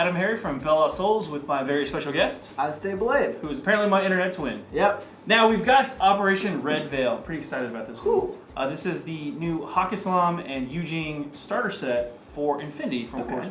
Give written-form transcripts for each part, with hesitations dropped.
AdamHarry from BoLS Souls with my very special guest. Unstable Abe. Who is apparently my internet twin. Yep. Now we've got Operation Red Veil. Pretty excited about this Cool. one. This is the new Haqqislam and Jing starter set for Infinity from Corvus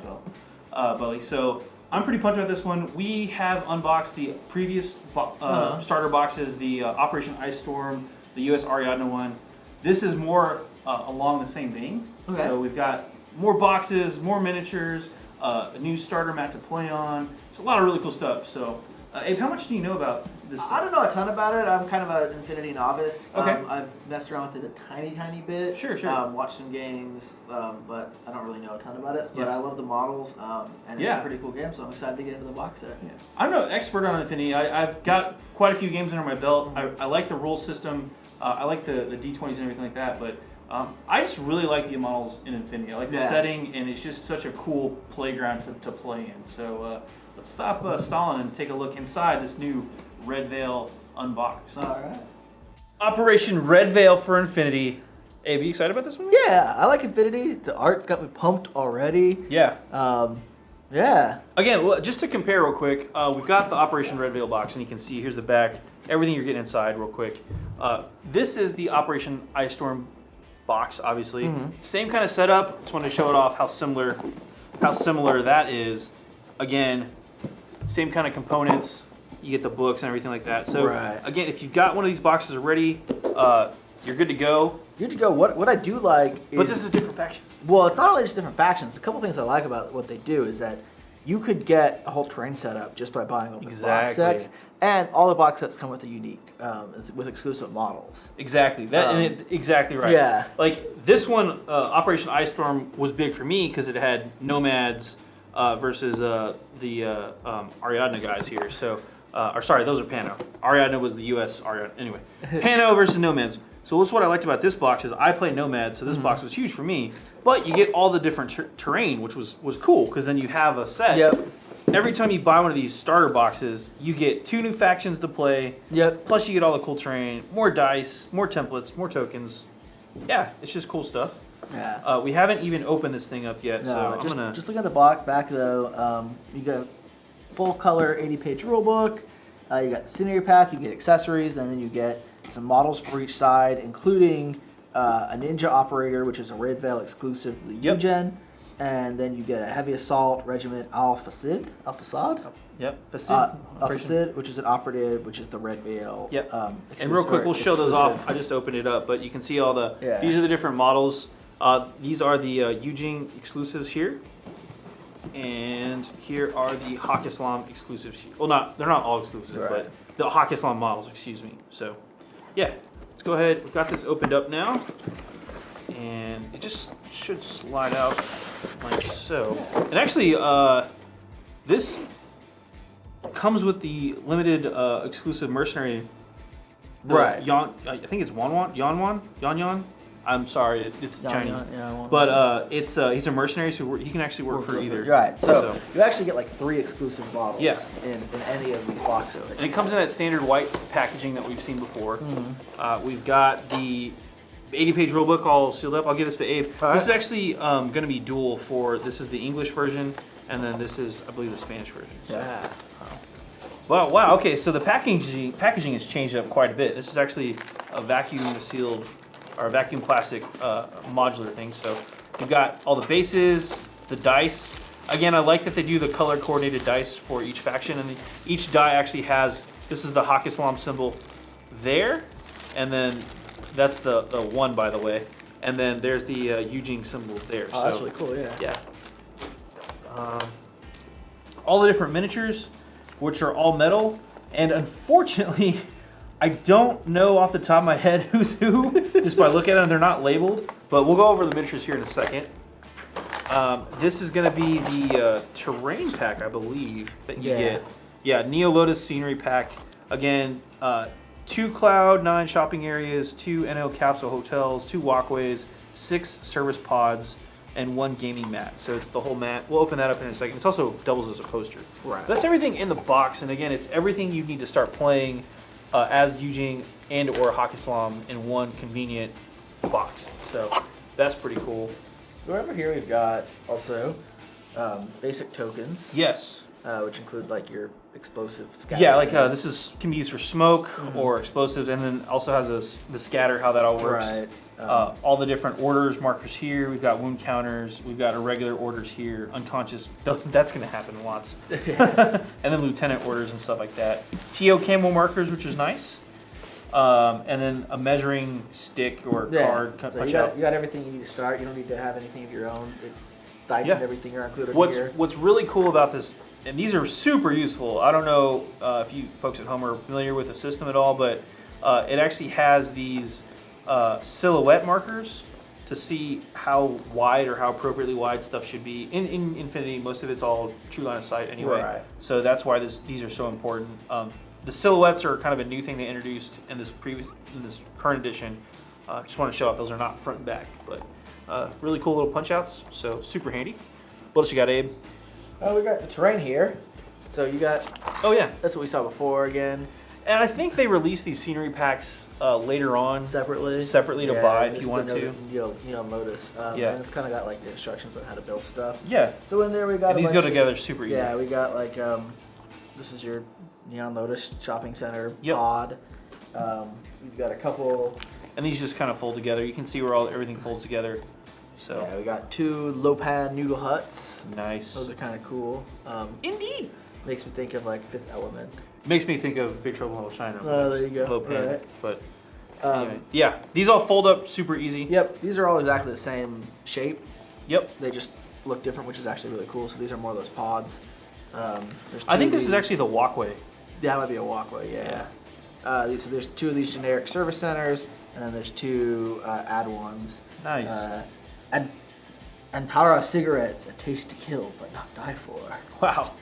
Belli. So I'm pretty pumped about this one. We have unboxed the previous starter boxes, the Operation Ice Storm, the US Ariadne one. This is more along the same vein. Okay. So we've got more boxes, more miniatures, a new starter mat to play on. It's a lot of really cool stuff. So, Abe, how much do you know about this? I don't know a ton about it. I'm kind of an Infinity novice. Okay. I've messed around with it a tiny bit. Sure. Watched some games, but I don't really know a ton about it. But Yeah. I love the models, and it's a pretty cool game. So I'm excited to get into the box set. Yeah. I'm no expert on Infinity. I've got quite a few games under my belt. I like the rule system. I like the D20s and everything like that. But I just really like the models in Infinity. I like the setting, and it's just such a cool playground to play in. So let's stop stalling and take a look inside this new Red Veil unboxed. All right. Operation Red Veil for Infinity. Abe, you excited about this one? Yeah, I like Infinity. The art's got me pumped already. Yeah. Yeah. Again, just to compare real quick, we've got the Operation Red Veil box, and you can see here's the back, everything you're getting inside real quick. This is the Operation Ice Storm box, obviously. Same kind of setup. Just wanted to show it off how similar that is. Again, same kind of components. You get the books and everything like that. So again, if you've got one of these boxes already, you're good to go. Good to go. What I do like is... But this is different factions. Well, it's not only just different factions. A couple things I like about what they do is that you could get a whole terrain setup just by buying all the box sets. And all the box sets come with a unique, with exclusive models. Exactly. Exactly right. Yeah. Like this one, Operation Ice Storm was big for me because it had Nomads versus the Ariadne guys here. So, or sorry, those are Pano. Ariadne was the U.S. Ariadne. Anyway, Pano versus Nomads. So what's what I liked about this box is I play Nomads, so this box was huge for me. But you get all the different terrain, which was cool because then you have a set. Yep. Every time you buy one of these starter boxes, you get 2 new factions to play. Yep. Plus you get all the cool terrain, more dice, more templates, more tokens. Yeah, it's just cool stuff. Yeah. We haven't even opened this thing up yet, so just, I'm gonna... Just look at the back though. You got full color 80-page rulebook. You got the scenery pack, you get accessories, and then you get some models for each side, including a ninja operator, which is a Red Veil exclusive for the U-Gen. And then you get a heavy assault regiment Al-Fasad. Yep. Al-Fasad, which is an operative, which is the Red Veil. Yep. And real quick, we'll show those off. I just opened it up, but you can see all the. Yeah. These are the different models. These are the Jing exclusives here, and here are the Haqqislam exclusives. Well, they're not all exclusive, but the Haqqislam models. Excuse me. So, yeah, let's go ahead. We've got this opened up now, and it just should slide out like so. And actually, this comes with the limited exclusive mercenary. I think it's Yan. I'm sorry, it's Chinese. But he's a mercenary, so he can actually work for either. Right. So you actually get like 3 exclusive models. In any of these boxes. And it comes in that standard white packaging that we've seen before. We've got the 80-page rulebook all sealed up. I'll give this to Abe. This is actually going to be dual for, this is the English version, and then this is, I believe, the Spanish version. So. Yeah. Wow, okay, so the packaging has changed up quite a bit. This is actually a vacuum sealed, or a vacuum plastic modular thing. So you've got all the bases, the dice. Again, I like that they do the color coordinated dice for each faction, and each die actually has, this is the Haqqislam symbol there, and then that's the 1, by the way. And then there's the Jing symbol there. Oh, so, that's really cool, yeah. All the different miniatures, which are all metal. And unfortunately, I don't know off the top of my head who's who, just by looking at them, they're not labeled. But we'll go over the miniatures here in a second. This is going to be the terrain pack, I believe, that you get. Yeah, Neo Lotus scenery pack. Again, 2 Cloud 9 shopping areas, 2 NL capsule hotels, 2 walkways, 6 service pods, and 1 gaming mat. So it's the whole mat. We'll open that up in a second. It also doubles as a poster. Right. That's everything in the box, and again, it's everything you need to start playing as Jing and or Haqqislam in one convenient box. So that's pretty cool. So over here we've got also basic tokens. Yes. Which include like your explosive scatter. Yeah, like this can be used for smoke or explosives, and then also has the scatter, how that all works. Right. All the different orders, markers here. We've got wound counters. We've got irregular orders here. Unconscious. That's going to happen lots. And then lieutenant orders and stuff like that. TO camo markers, which is nice. And then a measuring stick or card. So you got everything you need to start. You don't need to have anything of your own. Dice and everything are included here. What's really cool about this, and these are super useful. I don't know if you folks at home are familiar with the system at all, but it actually has these silhouette markers to see how wide or how appropriately wide stuff should be. In Infinity, most of it's all true line of sight anyway. Right. So that's why these are so important. The silhouettes are kind of a new thing they introduced in this current edition. Just want to show off those are not front and back, but really cool little punch outs. So super handy. What else you got, Abe? Oh, we got the terrain here. So you got. Oh yeah, that's what we saw before again. And I think they released these scenery packs later on separately to buy if you want to. You'll notice. And it's kind of got like the instructions on how to build stuff. Yeah. So in there we got. And these go together super easy. Yeah, we got like this is your Neon Lotus shopping center pod. We've got a couple. And these just kind of fold together. You can see where everything folds together. So yeah, we got 2 Lopan noodle huts. Nice. Those are kind of cool. Indeed. Makes me think of like Fifth Element. Makes me think of Big Trouble in Little China. Oh, there you go. Lopan. Right. But anyway, yeah, these all fold up super easy. Yep, these are all exactly the same shape. Yep. They just look different, which is actually really cool. So these are more of those pods. I think this is actually the walkway. Yeah, it might be a walkway. Yeah. So there's 2 of these generic service centers, and then there's 2 add ones. Nice. And Para cigarettes, a taste to kill but not die for. Wow.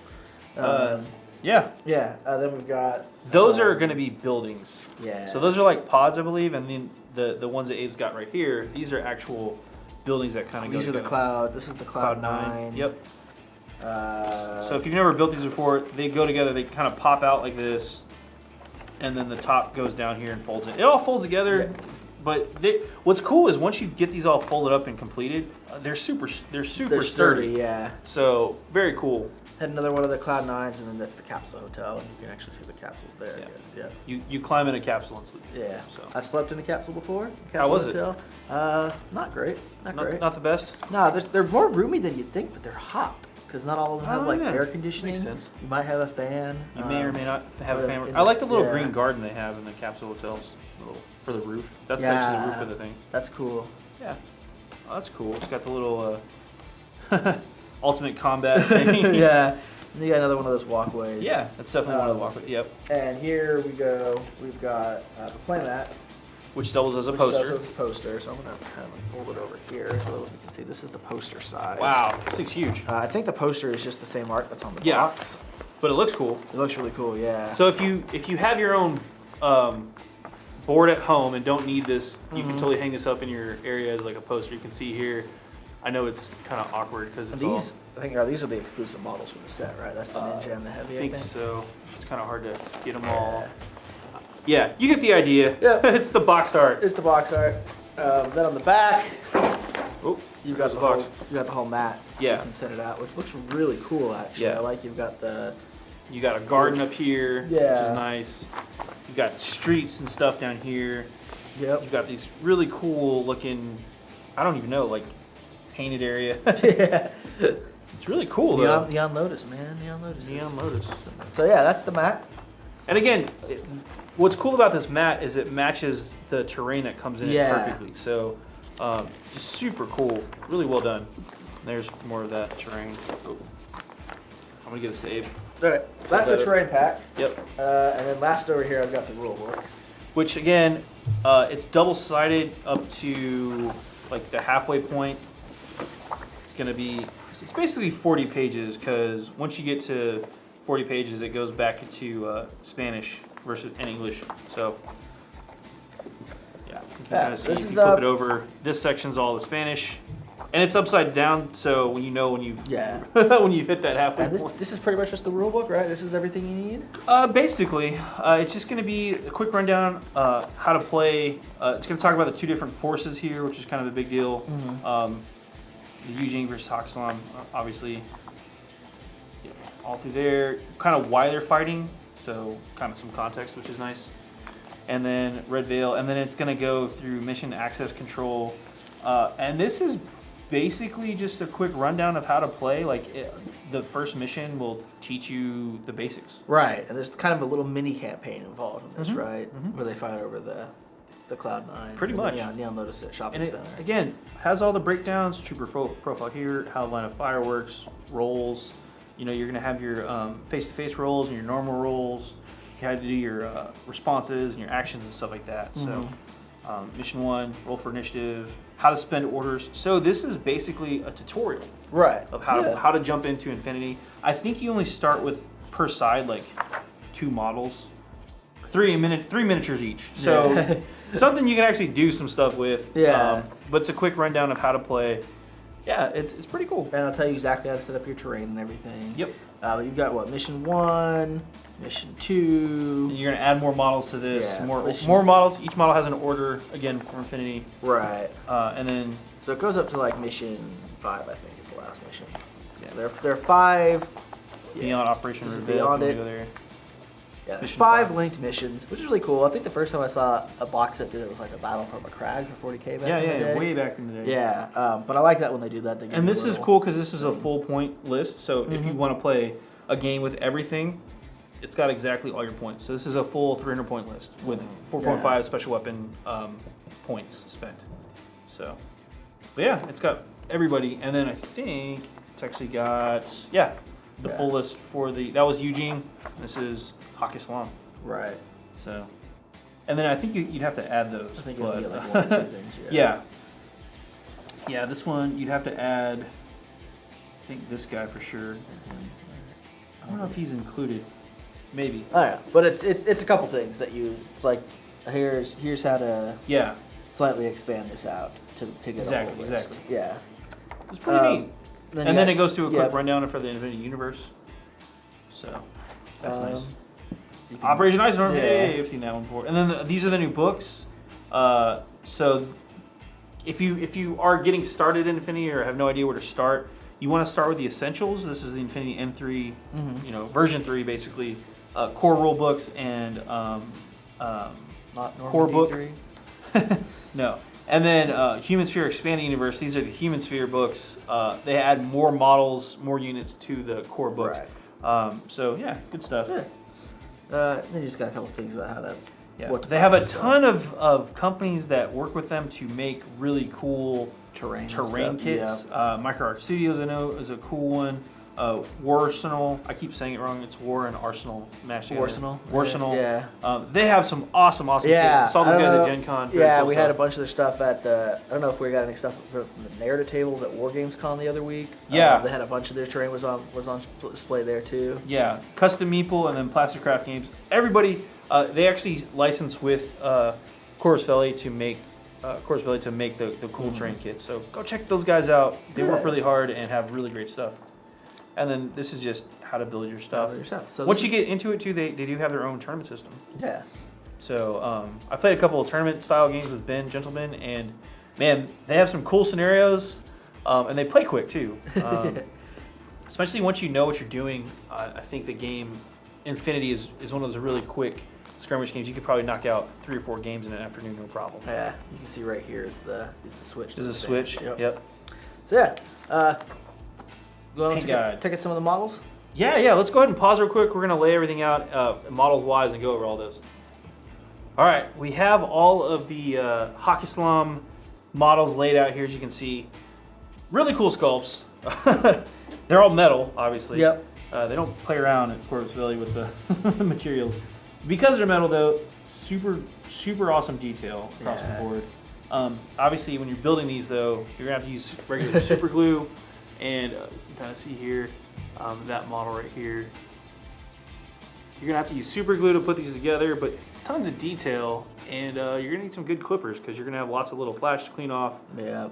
Yeah. Yeah. Then we've got. Those are going to be buildings. Yeah. So those are like pods, I believe, and then the ones that Abe's got right here. These are actual buildings that kind of go. These are the cloud. This is the Cloud 9. Yep. So if you've never built these before, they go together. They kind of pop out like this, and then the top goes down here and folds in. It all folds together. Yeah. But what's cool is once you get these all folded up and completed, they're super sturdy. Yeah. So very cool. Had another one of the Cloud 9s, and then that's the capsule hotel, and you can actually see the capsules there. Yeah. I guess. Yeah. You climb in a capsule and sleep. Yeah. So I've slept in a capsule before. How was hotel. Not great. Not great. Not the best. No, they're more roomy than you'd think, but they're hot. Because not all of them have air conditioning. Makes sense. You might have a fan. You may or may not have a fan. I like the little green garden they have in the capsule hotels for the roof. That's actually the roof of the thing. That's cool. Yeah. Oh, that's cool. It's got the little ultimate combat thing. Yeah. And you got another one of those walkways. Yeah, that's definitely one of the walkways. Yep. And here we go. We've got the playmat. Which doubles as a poster. Doubles as a poster. So I'm going to kind of fold it over here so you can see. This is the poster side. Wow, this thing's huge. I think the poster is just the same art that's on the box. But it looks cool. It looks really cool, yeah. So if you have your own board at home and don't need this, you can totally hang this up in your area as like a poster. You can see here. I know it's kind of awkward because it's these. I think these are the exclusive models for the set, right? That's the Ninja and the Heavy. I think so. It's kind of hard to get them all. Yeah, you get the idea. Yeah, it's the box art. It's the box art. Then on the back, you've got the box. You got the whole mat. Yeah, you can set it out, which looks really cool. Actually, yeah. I like you've got the. You got a garden up here, yeah, which is nice. You got streets and stuff down here. Yep. You've got these really cool looking. I don't even know, like painted area. Yeah. It's really cool though. Neon Lotus, man. Neon Lotus. Neon Lotus. So yeah, that's the mat. And again, what's cool about this mat is it matches the terrain that comes in it perfectly. So just super cool. Really well done. There's more of that terrain. Oh. I'm going to get this to Abe. All right. That's the terrain pack. Yep. And then last over here, I've got the rulebook. Which again, it's double-sided up to like the halfway point. It's going to be... It's basically 40 pages because once you get to 40 pages, it goes back into Spanish versus in English. So, yeah, you can kind of see. If you flip it over, this section's all the Spanish, and it's upside down. So when you when you when you hit that halfway point. This is pretty much just the rule book, right? This is everything you need. Basically, it's just going to be a quick rundown how to play. It's going to talk about the 2 different forces here, which is kind of a big deal. The Jing versus Haqqislam, obviously. all through there. Kind of why they're fighting, so kind of some context, which is nice. And then Red Veil, and then it's going to go through mission access control. And this is basically just a quick rundown of how to play. Like the first mission will teach you the basics. Right, and there's kind of a little mini campaign involved in this, right? Where they fight over the Cloud9. Pretty much. Neon Lotus at Shopping And Center. again, has all the breakdowns, trooper profile here, how line of fire works, roles. You know, you're going to have your face-to-face roles and your normal roles. You had to do your responses and your actions and stuff like that. So, mission 1, roll for initiative, how to spend orders. So this is basically a tutorial, right, of how to jump into Infinity. I think you only start with per side like 2 models, 3 miniatures each. So something you can actually do some stuff with. Yeah. But it's a quick rundown of how to play. Yeah, it's pretty cool. And I'll tell you exactly how to set up your terrain and everything. Yep. You've got what, mission 1, mission 2. And you're gonna add more models to this. Yeah, more models. Each model has an order again for Infinity. Right. And then so it goes up to like mission 5, I think, is the last mission. Yeah. So there are 5. beyond Operation Reveal. Beyond it. Go there. Yeah, there's Mission 5 5. linked missions, which is really cool. I think the first time I saw a box set did it was like a battle from a crag for 40K back in the day. way back in the day. Yeah, but I like that when they do that. And this is cool because this is a full point list. So if you want to play a game with everything, it's got exactly all your points. So this is a full 300 point list with 4.5 special weapon points spent. So, but yeah, it's got everybody. And then I think it's actually got, the full list for that was Jing. This is Haqqislam. Right. So, and then I think you'd have to add those. I think you have to get like 1 or 2 things. Yeah, this one you'd have to add, I think this guy for sure. I don't know if he's included. Maybe. Oh yeah, but it's a couple things that it's like here's how to slightly expand this out to get a whole list. Exactly. Yeah. It's pretty neat. And then it goes through a quick Yep. rundown for the Infinity Universe. So that's nice. You can- Operation Ice Storm. Yeah. Hey, I've seen that one before. And then these are the new books. So if you are getting started in Infinity or have no idea where to start, you want to start with the essentials. This is the Infinity N3, version 3 basically. Core rule books and Not core book. D3. No. And then Human Sphere Expanded Universe. These are the Human Sphere books. They add more models, more units to the core books. Right. So yeah, good stuff. Yeah. Then you just got a couple things about how to. Yeah. What to They have a find, so. ton of companies that work with them to make really cool terrain kits. Yeah. Micro Art Studios, I know, is a cool one. War Arsenal. I keep saying it wrong. It's War and Arsenal mashed together. Warsenal. Yeah. They have some awesome kits. I saw those guys at Gen Con. Very Yeah, cool we stuff. had a bunch of their stuff at the. I don't know if we got any stuff from the narrative tables at War Games Con the other week. Yeah. They had a bunch of their terrain was on display there too. Yeah, Custom Meeple and then Plastercraft Games. Everybody, they actually license with Corvus Belli to make the cool terrain kits. So go check those guys out. They work really hard and have really great stuff. And then this is just how to build your stuff. So Once you get into it too, they do have their own tournament system. Yeah. So I played a couple of tournament style games with Ben Gentleman, and man, they have some cool scenarios, and they play quick too. Especially once you know what you're doing, I think the game Infinity is one of those really quick skirmish games. You could probably knock out 3 or 4 games in an afternoon, no problem. Yeah, you can see right here is the switch. There's a switch. Yep. So yeah, go on Paint check guide. out some of the models. Yeah. Let's go ahead and pause real quick. We're gonna lay everything out models wise and go over all those. All right, we have all of the Haqqislam models laid out here, as you can see. Really cool sculpts. They're all metal, obviously. Yep. They don't play around at Corvus Belli with the materials. Because they're metal, though, super awesome detail across the board. Obviously, when you're building these, though, you're gonna have to use regular super glue, and you can kind of see here that model right here. You're gonna have to use super glue to put these together, but tons of detail, and you're gonna need some good clippers because you're gonna have lots of little flash to clean off. Yeah.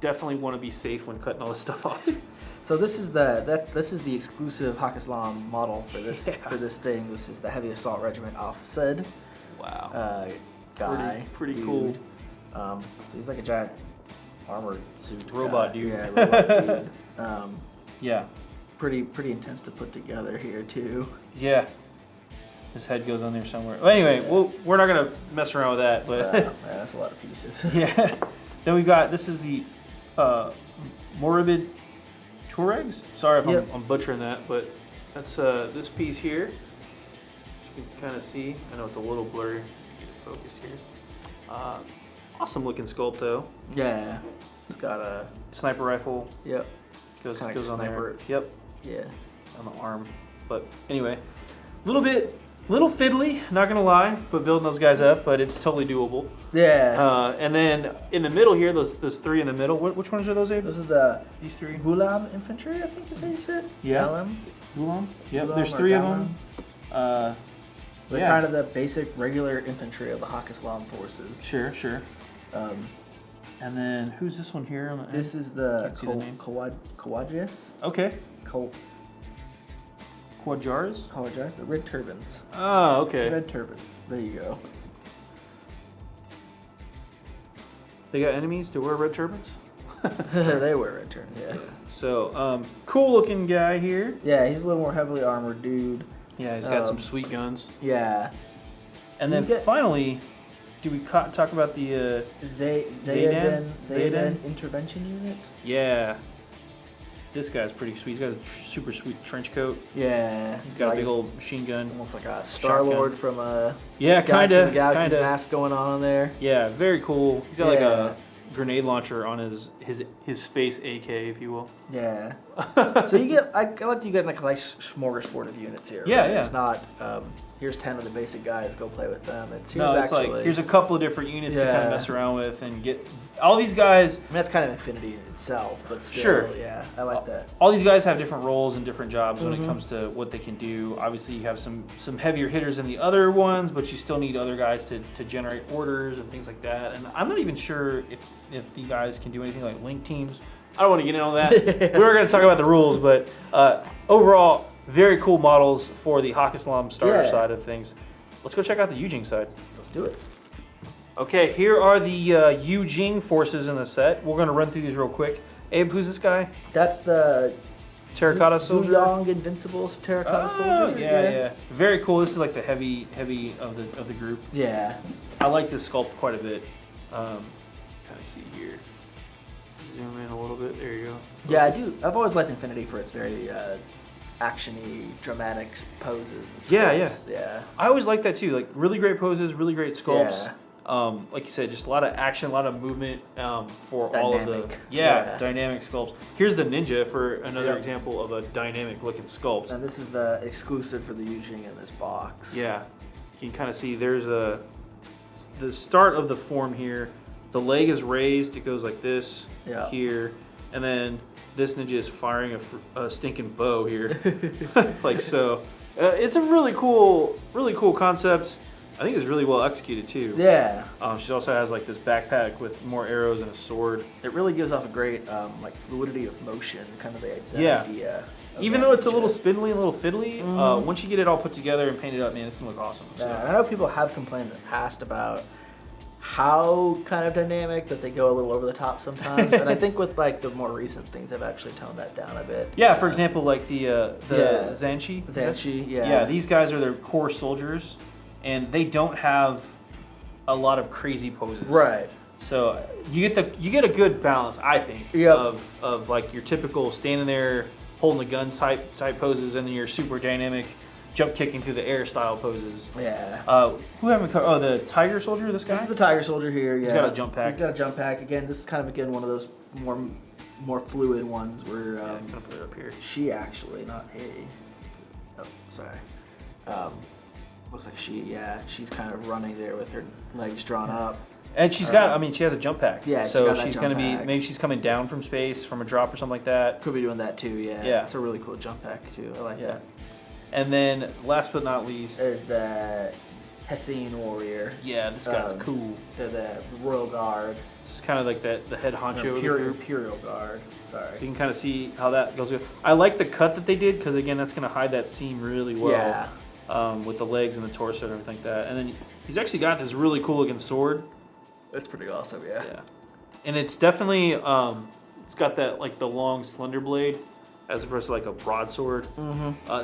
Definitely want to be safe when cutting all this stuff off. So this is the exclusive Haqqislam model for this thing. This is the Heavy Assault Regiment Al-Fasad. Wow. Guy. Pretty dude. cool. So he's like a giant armored suit. Robot dude. Yeah, robot dude. Yeah. pretty intense to put together here too. Yeah. His head goes on there somewhere. Well, anyway, we're not gonna mess around with that, but yeah, that's a lot of pieces. yeah. Then we got this is the Moribid Tuaregs. Sorry if I'm butchering that, but that's this piece here. You can kind of see. I know it's a little blurry. Get it focused here. Awesome looking sculpt though. Yeah. It's got a sniper rifle. Yep. Goes like on sniper. there. Yep. Yeah. On the arm. But anyway, little fiddly, not gonna lie, but building those guys up, but it's totally doable. Yeah. And then in the middle here, those three in the middle. Which ones are those, Abe? Those are these three. Gulam infantry, I think is how you said. Yeah. Gulam. Yep. Gulam There's or three of Galam. them. They're kind of the basic regular infantry of the Haqqislam forces. Sure. And then who's this one here? This is the Kawadjas. Kawadjas. Okay. Kawadjas, the red turbans. Oh, okay. Red turbans. There you go. They got enemies to wear red turbans? They wear red turbans, yeah. So, cool looking guy here. Yeah, he's a little more heavily armored dude. Yeah, he's got some sweet guns. Yeah. And then finally, do we talk about the Zayden intervention unit? Yeah. This guy's pretty sweet. He's got a super sweet trench coat. Yeah. He's got a big old machine gun. Almost like a Star-Lord from Galaxy's mask going on there. Yeah, very cool. He's got like a grenade launcher on his space AK, if you will. Yeah. So you get, I like that you get like a nice smorgasbord of units here. Yeah, right? yeah. It's not, here's 10 of the basic guys, go play with them. It's here's a couple of different units to kind of mess around with and get all these guys. I mean, that's kind of infinity in itself, but still, sure. Yeah, I like that. All these guys have different roles and different jobs when it comes to what they can do. Obviously, you have some heavier hitters than the other ones, but you still need other guys to generate orders and things like that. And I'm not even sure if the guys can do anything like link teams. I don't want to get in on that. We were going to talk about the rules, but overall, very cool models for the Haqqislam starter side of things. Let's go check out the Jing side. Let's do it. Okay, here are the Jing forces in the set. We're going to run through these real quick. Abe, who's this guy? That's the Terracotta soldier. Young Invincibles Terracotta soldier. Yeah. Very cool. This is like the heavy of the group. Yeah. I like this sculpt quite a bit. Kind of see here. Zoom in a little bit. There you go. Yeah, I do. I've always liked Infinity for its very action-y, dramatic poses and sculpts. Yeah. I always like that too. Like really great poses, really great sculpts. Yeah. Like you said, just a lot of action, a lot of movement for dynamic. all of the dynamic sculpts. Here's the Ninja for another example of a dynamic looking sculpt. And this is the exclusive for the Jing in this box. Yeah, you can kind of see there's the start of the form here. The leg is raised. It goes like this here, and then this Ninja is firing a stinking bow here, like so. It's a really cool concept. I think it's really well executed too. Yeah. She also has like this backpack with more arrows and a sword. It really gives off a great like fluidity of motion, kind of the idea. Even though it's a little spindly, a little fiddly, once you get it all put together and painted up, man, it's gonna look awesome. Yeah, and I know people have complained in the past about how kind of dynamic that they go a little over the top sometimes, and I think with like the more recent things, they've actually toned that down a bit. Yeah, for example, like the Zanchi. Yeah, these guys are their core soldiers, and they don't have a lot of crazy poses. Right. So you get a good balance, I think, of like your typical standing there holding the gun type poses, and then your super dynamic jump kicking through the air style poses. Yeah. Who haven't covered? Oh, the Tiger Soldier. This guy. This is the Tiger Soldier here. Yeah. He's got a jump pack. He's got a jump pack. Again, this is kind of one of those more fluid ones where I'm gonna put it up here. She actually, not he. Oh, sorry. Looks like she. Yeah, she's kind of running there with her legs drawn up. And she's got. I mean, she has a jump pack. Yeah. So she's gonna be. Maybe she's coming down from space from a drop or something like that. Could be doing that too. Yeah. Yeah. It's a really cool jump pack too. I like that. And then, last but not least, there's the Hessian warrior. Yeah, this guy's cool. The Royal Guard. It's kind of like the head honcho. Imperial Guard. Sorry. So you can kind of see how that goes. I like the cut that they did because again, that's going to hide that seam really well. Yeah. With the legs and the torso and everything like that. And then he's actually got this really cool looking sword. That's pretty awesome. Yeah. Yeah. And it's definitely it's got that like the long slender blade. as opposed to like a broadsword.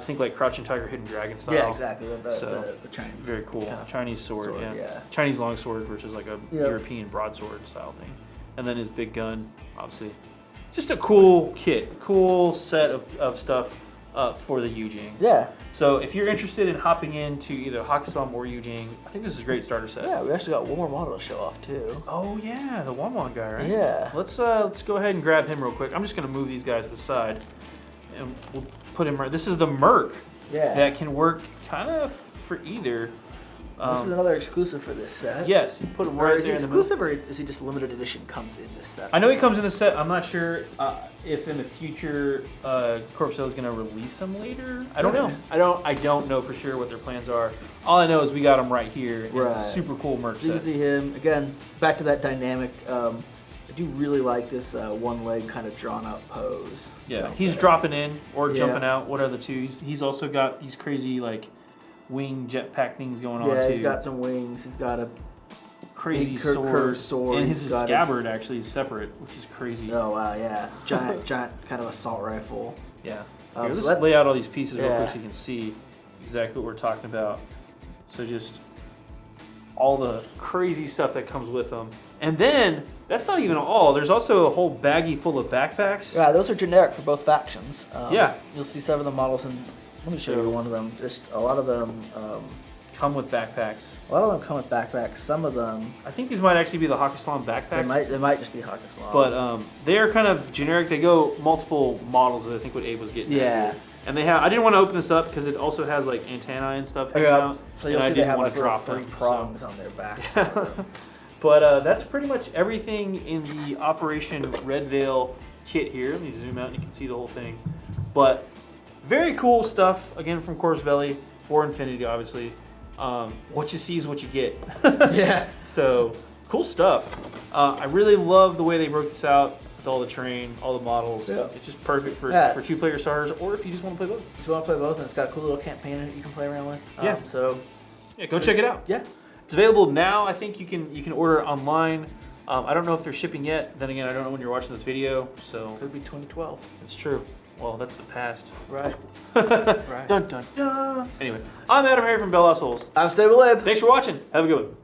Think like Crouching Tiger, Hidden Dragon style. Yeah, exactly. The Chinese. Very cool. Kind of Chinese sword, yeah. Chinese longsword versus like a European broadsword style thing. And then his big gun, obviously. Just a cool kit, cool set of stuff for the Jing. Yeah. So if you're interested in hopping into either Haqqislam or Jing, I think this is a great starter set. Yeah, we actually got one more model to show off too. Oh yeah, the Wan guy, right? Yeah. Let's go ahead and grab him real quick. I'm just gonna move these guys to the side, and we'll put him right. This is the Merc. Yeah. That can work kind of for either. This is another exclusive for this set. Yes, you put him right there in the middle. Is he exclusive, or is he just limited edition comes in this set? I know he comes in the set. I'm not sure if in the future Corvus Belli is going to release him later. I don't know. I don't know for sure what their plans are. All I know is we got him right here. And It's a super cool merch set. You can see him again. Back to that dynamic. I do really like this one leg kind of drawn out pose. Yeah, he's dropping in or jumping out. What are the two? He's also got these crazy like wing jetpack things going on too. Yeah, he's got some wings. He's got a crazy sword. And his scabbard actually is separate, which is crazy. Oh wow, yeah, giant kind of assault rifle. Yeah. Here, let's lay out all these pieces real quick so you can see exactly what we're talking about. So just all the crazy stuff that comes with them. And then, that's not even all. There's also a whole baggie full of backpacks. Yeah, those are generic for both factions. Yeah. You'll see some of the models, and let me show you one of them. Just a lot of them come with backpacks. A lot of them come with backpacks. Some of them... I think these might actually be the Haqqislam backpacks. They might just be Haqqislam. But they are kind of generic. They go multiple models, I think what Abe was getting at. And they have, I didn't want to open this up because it also has like antennae and stuff hanging out. So you'll see they have like drop 3 prongs on their backs. But that's pretty much everything in the Operation Red Veil kit here. Let me zoom out and you can see the whole thing. But very cool stuff, again, from Corvus Belli, for Infinity, obviously. What you see is what you get. Yeah. So, cool stuff. I really love the way they broke this out with all the terrain, all the models. Yeah. It's just perfect for 2-player starters, or if you just want to play both. Just want to play both, and it's got a cool little campaign that you can play around with. Yeah. So, yeah, go check it out. Yeah. It's available now. I think you can order it online. I don't know if they're shipping yet. Then again, I don't know when you're watching this video. So could be 2012. It's true. Well, that's the past. Right. Right. Dun dun dun. Anyway, I'm AdamHarry from BoLS Crew. I'm Stable Lib. Thanks for watching. Have a good one.